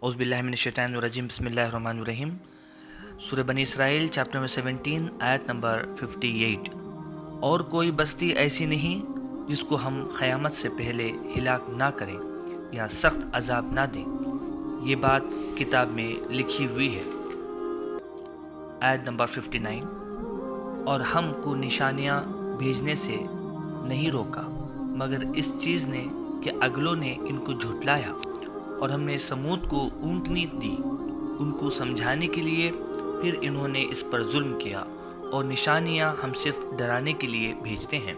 औज़ बिल्लाहि मिनश शैतानिर रजीम बिस्मिल्लाहिर रहमानिर रहीम। सूरह बनी इसराइल चैप्टर नंबर 17 आयत नंबर 58। और कोई बस्ती ऐसी नहीं जिसको हम क़यामत से पहले हिलाक ना करें या सख्त अजाब ना दें। ये बात किताब में लिखी हुई है। आयत नंबर 59। और हमको निशानियाँ भेजने से नहीं रोका मगर इस चीज़ ने कि अगलों ने इनको झुटलाया, और हमने समूद को ऊँटनी दी उनको समझाने के लिए, फिर इन्होंने इस पर जुल्म किया, और निशानियाँ हम सिर्फ डराने के लिए भेजते हैं।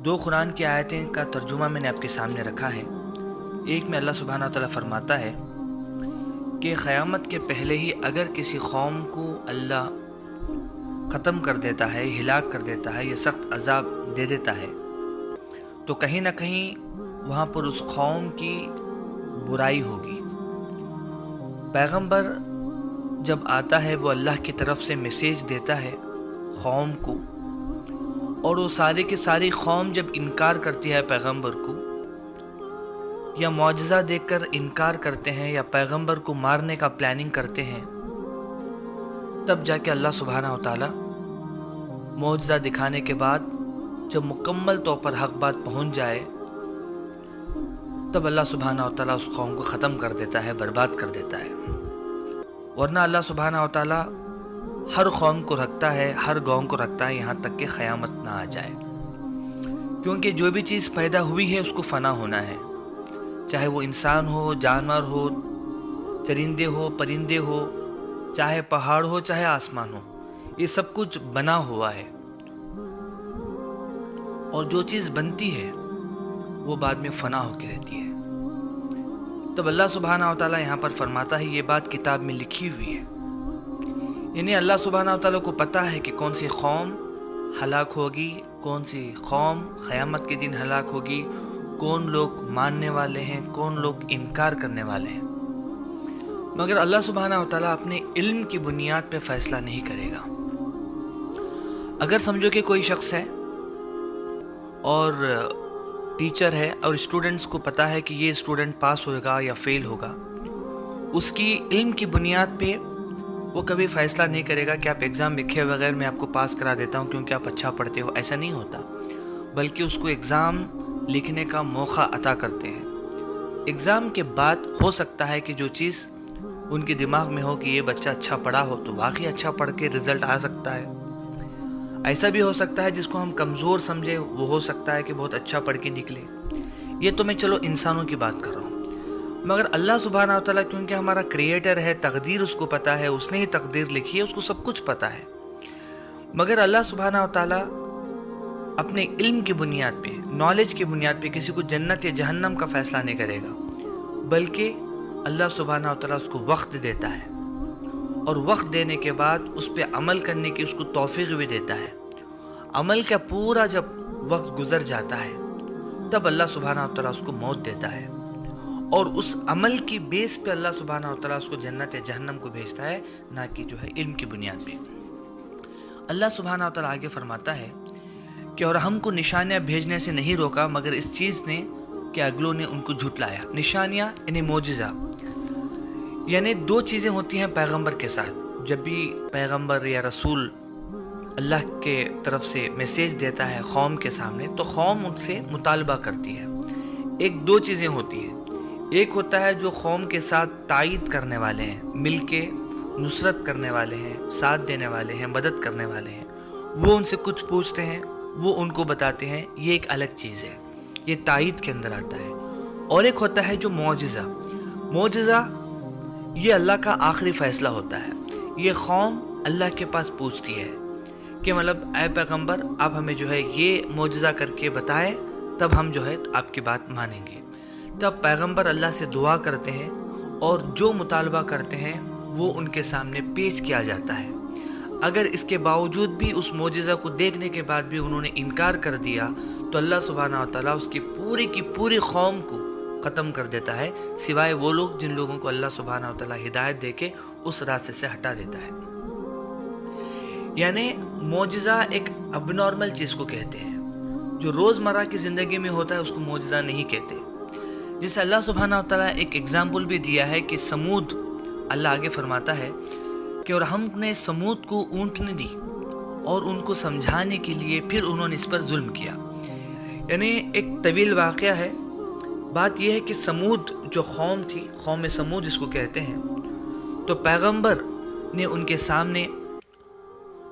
दो कुरान की आयतें का तर्जुमा मैंने आपके सामने रखा है। एक में अल्लाह सुब्हानहू व तआला फरमाता है कि क़यामत के पहले ही अगर किसी कौम को अल्लाह ख़त्म कर देता है, हिलाक कर देता है या सख्त अजाब दे देता है, तो कहीं ना कहीं वहाँ पर उस कौम की बुराई होगी। पैगंबर जब आता है वो अल्लाह की तरफ से मैसेज देता है कौम को, और वो सारी की सारी कौम जब इनकार करती है पैगंबर को या मौजज़ा देखकर इनकार करते हैं या पैगंबर को मारने का प्लानिंग करते हैं, तब जाके अल्लाह सुब्हानहू व तआला मौजज़ा दिखाने के बाद जब मुकम्मल तौर पर हक बात पहुँच जाए, तब अल्लाह सुब्हानहू व तआला उस कौम को ख़त्म कर देता है, बर्बाद कर देता है। वरना अल्लाह सुब्हानहू व तआला हर कौम को रखता है, हर गाँव को रखता है, यहाँ तक कि क़यामत ना आ जाए। क्योंकि जो भी चीज़ पैदा हुई है उसको फ़ना होना है, चाहे वो इंसान हो, जानवर हो, चरिंदे हो, परिंदे हो, चाहे पहाड़ हो, चाहे आसमान हो, ये सब कुछ बना हुआ है। और जो चीज़ बनती है वो बाद में फ़ना होकर रहती है। तब अल्लाह सुब्हानहू व तआला यहाँ पर फरमाता है, ये बात किताब में लिखी हुई है। यानी अल्लाह सुब्हानहू व तआला को पता है कि कौन सी कौम हलाक होगी, कौन सी कौम क़यामत के दिन हलाक होगी, कौन लोग मानने वाले हैं, कौन लोग इनकार करने वाले हैं। मगर अल्लाह सुब्हानहू व तआला अपने इल्म की बुनियाद पे फ़ैसला नहीं करेगा। अगर समझो कि कोई शख्स है और टीचर है और स्टूडेंट्स को पता है कि ये स्टूडेंट पास होगा या फेल होगा, उसकी इल्म की बुनियाद पे वो कभी फ़ैसला नहीं करेगा कि आप एग्ज़ाम लिखे बगैर मैं आपको पास करा देता हूँ क्योंकि आप अच्छा पढ़ते हो। ऐसा नहीं होता, बल्कि उसको एग्ज़ाम लिखने का मौका अता करते हैं। एग्ज़ाम के बाद हो सकता है कि जो चीज़ उनके दिमाग में हो कि ये बच्चा अच्छा पढ़ा हो तो वाकई अच्छा पढ़ के रिज़ल्ट आ सकता है। ऐसा भी हो सकता है जिसको हम कमज़ोर समझे, वो हो सकता है कि बहुत अच्छा पढ़ के निकले। ये तो मैं चलो इंसानों की बात कर रहा हूँ, मगर अल्लाह सुब्हानहू व तआला क्योंकि हमारा क्रिएटर है, तकदीर उसको पता है, उसने ही तकदीर लिखी है, उसको सब कुछ पता है। मगर अल्लाह सुब्हानहू व तआला अपने इल्म की बुनियाद पे, नॉलेज की बुनियाद पे किसी को जन्नत या जहन्नम का फ़ैसला नहीं करेगा, बल्कि अल्लाह सुब्हानहू व तआला उसको वक्त देता है, और वक्त देने के बाद उस पर अमल करने की उसको तौफीक भी देता है। अमल का पूरा जब वक्त गुजर जाता है तब अल्लाह सुब्हानहू व तआला उसको मौत देता है, और उस अमल की बेस पे अल्लाह सुब्हानहू व तआला उसको जन्नत या जहन्नम को भेजता है, ना कि जो है इल्म की बुनियाद पे। अल्लाह सुब्हानहू व तआला आगे फरमाता है कि और हमको निशानियाँ भेजने से नहीं रोका मगर इस चीज़ ने कि अगलों ने उनको झुटलाया। निशानियाँ यानी मोजिज़ा, यानी दो चीज़ें होती हैं पैगंबर के साथ। जब भी पैगंबर या रसूल अल्लाह के तरफ से मैसेज देता है कौम के सामने, तो कौम उनसे मुतालबा करती है। एक दो चीज़ें होती हैं, एक होता है जो कौम के साथ तायीद करने वाले हैं, मिल के नुसरत करने वाले हैं, साथ देने वाले हैं, मदद करने वाले हैं, वो उनसे कुछ पूछते हैं, वो उनको बताते हैं, ये एक अलग चीज़ है, ये तायीद के अंदर आता है। और एक होता है जो मौजिज़ा। मौजिज़ा ये अल्लाह का आखिरी फ़ैसला होता है। ये कौम अल्लाह के पास पूछती है कि मतलब ऐ पैगंबर आप हमें जो है ये मौजिज़ा करके बताएं, तब हम जो है आपकी बात मानेंगे। तब पैगंबर अल्लाह से दुआ करते हैं और जो मुतालबा करते हैं वो उनके सामने पेश किया जाता है। अगर इसके बावजूद भी उस मौजिज़ा को देखने के बाद भी उन्होंने इनकार कर दिया, तो अल्लाह सुब्हानहू व तआला उसकी पूरी की पूरी कौम को ख़त्म कर देता है, सिवाय वो लोग जिन लोगों को अल्लाह सुब्हानहू व तआला हिदायत देके उस रास्ते से हटा देता है। यानी मौजिज़ा एक अबनॉर्मल चीज़ को कहते हैं, जो रोज़मर्रा की ज़िंदगी में होता है उसको मौजिज़ा नहीं कहते। جسے اللہ سبحانہ و تعالیٰ ایک ایگزامپل بھی دیا ہے کہ سمود، اللہ آگے فرماتا ہے کہ اور ہم نے سمود کو اونٹنی دی اور ان کو سمجھانے کے لیے پھر انہوں نے اس پر ظلم کیا. یعنی ایک طویل واقعہ ہے. بات یہ ہے کہ سمود جو قوم تھی، قوم سمود جس کو کہتے ہیں، تو پیغمبر نے ان کے سامنے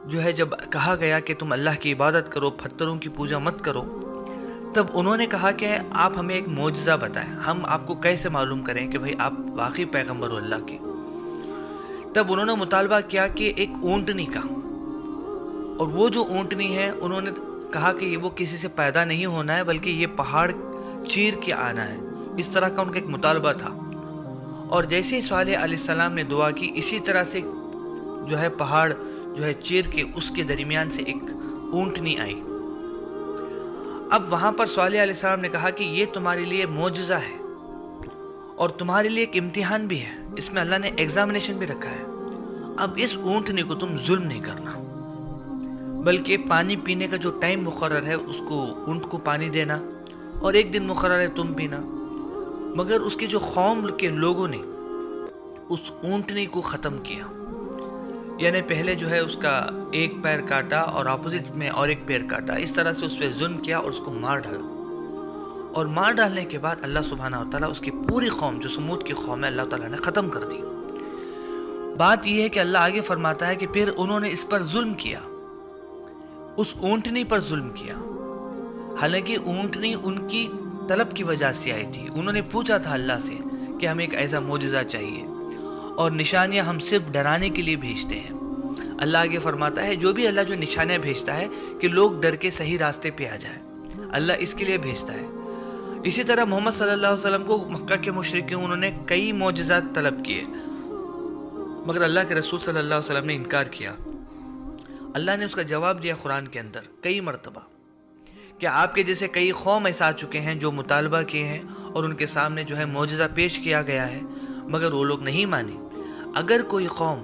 جو ہے جب کہا گیا کہ تم اللہ کی عبادت کرو، پتھروں کی پوجا مت کرو، تب انہوں نے کہا کہ آپ ہمیں ایک معجزہ بتائیں، ہم آپ کو کیسے معلوم کریں کہ بھئی آپ واقعی پیغمبر ہو اللہ کے. تب انہوں نے مطالبہ کیا کہ ایک اونٹنی کا، اور وہ جو اونٹنی ہے انہوں نے کہا کہ یہ وہ کسی سے پیدا نہیں ہونا ہے بلکہ یہ پہاڑ چیر کے آنا ہے. اس طرح کا ان کا ایک مطالبہ تھا. اور جیسے ہی صالح علیہ السلام نے دعا کی، اسی طرح سے جو ہے پہاڑ جو ہے چیر کے اس کے درمیان سے ایک اونٹنی آئی. اب وہاں پر صالح علیہ السلام نے کہا کہ یہ تمہارے لیے معجزہ ہے اور تمہارے لیے ایک امتحان بھی ہے، اس میں اللہ نے ایگزامینیشن بھی رکھا ہے. اب اس اونٹنی کو تم ظلم نہیں کرنا، بلکہ پانی پینے کا جو ٹائم مقرر ہے اس کو اونٹ کو پانی دینا، اور ایک دن مقرر ہے تم پینا. مگر اس کی جو قوم کے لوگوں نے اس اونٹنی کو ختم کیا. یعنی پہلے جو ہے اس کا ایک پیر کاٹا اور اپوزٹ میں اور ایک پیر کاٹا، اس طرح سے اس پہ ظلم کیا اور اس کو مار ڈالا. اور مار ڈالنے کے بعد اللہ سبحانہ و تعالیٰ اس کی پوری قوم جو سمود کی قوم ہے اللہ تعالیٰ نے ختم کر دی. بات یہ ہے کہ اللہ آگے فرماتا ہے کہ پھر انہوں نے اس پر ظلم کیا، اس اونٹنی پر ظلم کیا. حالانکہ اونٹنی ان کی طلب کی وجہ سے آئی تھی. انہوں نے پوچھا تھا اللہ سے کہ ہمیں ایک ایسا معجزہ چاہیے، اور نشانیاں ہم صرف ڈرانے کے لیے بھیجتے ہیں. اللہ آگے فرماتا ہے جو بھی اللہ جو نشانیاں بھیجتا ہے کہ لوگ ڈر کے صحیح راستے پہ آ جائیں، اللہ اس کے لیے بھیجتا ہے. اسی طرح محمد صلی اللہ علیہ وسلم کو مکہ کے مشرکین انہوں نے کئی معجزات طلب کیے، مگر اللہ کے رسول صلی اللہ علیہ وسلم نے انکار کیا. اللہ نے اس کا جواب دیا قرآن کے اندر کئی مرتبہ کہ آپ کے جیسے کئی قوم ایسا آ چکے ہیں جو مطالبہ کیے ہیں اور ان کے سامنے جو ہے معجزہ پیش کیا گیا ہے، مگر وہ لوگ نہیں مانے. اگر کوئی قوم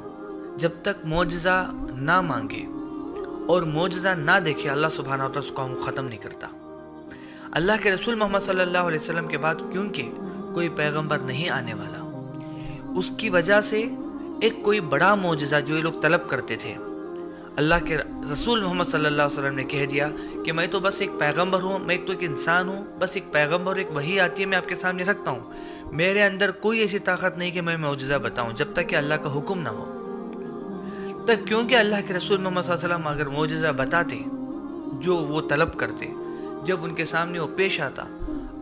جب تک معجزہ نہ مانگے اور معجزہ نہ دیکھے، اللہ سبحانہ و تعالیٰ اس قوم کو ختم نہیں کرتا. اللہ کے رسول محمد صلی اللہ علیہ وسلم کے بعد کیونکہ کوئی پیغمبر نہیں آنے والا، اس کی وجہ سے ایک کوئی بڑا معجزہ جو یہ لوگ طلب کرتے تھے، اللہ کے رسول محمد صلی اللہ علیہ وسلم نے کہہ دیا کہ میں تو بس ایک پیغمبر ہوں، میں تو ایک انسان ہوں، بس ایک پیغمبر، ایک وحی آتی ہے میں آپ کے سامنے رکھتا ہوں، میرے اندر کوئی ایسی طاقت نہیں کہ میں معجزہ بتاؤں جب تک کہ اللہ کا حکم نہ ہو. تب کیونکہ اللہ کے رسول محمد صلی اللہ علیہ وسلم اگر معجزہ بتاتے جو وہ طلب کرتے، جب ان کے سامنے وہ پیش آتا،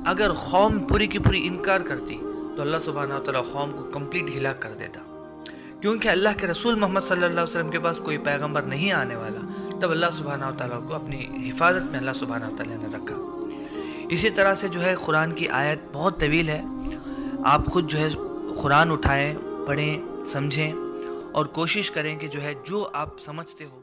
اگر قوم پوری کی پوری انکار کرتی تو اللہ سبحانہ و تعالیٰ قوم کو کمپلیٹ ہلاک کر دیتا. کیونکہ اللہ کے رسول محمد صلی اللہ علیہ وسلم کے پاس کوئی پیغمبر نہیں آنے والا، تب اللہ سبحانہ و تعالیٰ کو اپنی حفاظت میں اللہ سبحانہ و تعالیٰ نے رکھا. اسی طرح سے جو ہے قرآن کی آیت بہت طویل ہے، آپ خود جو ہے قرآن اٹھائیں، پڑھیں، سمجھیں اور کوشش کریں کہ جو ہے جو آپ سمجھتے ہو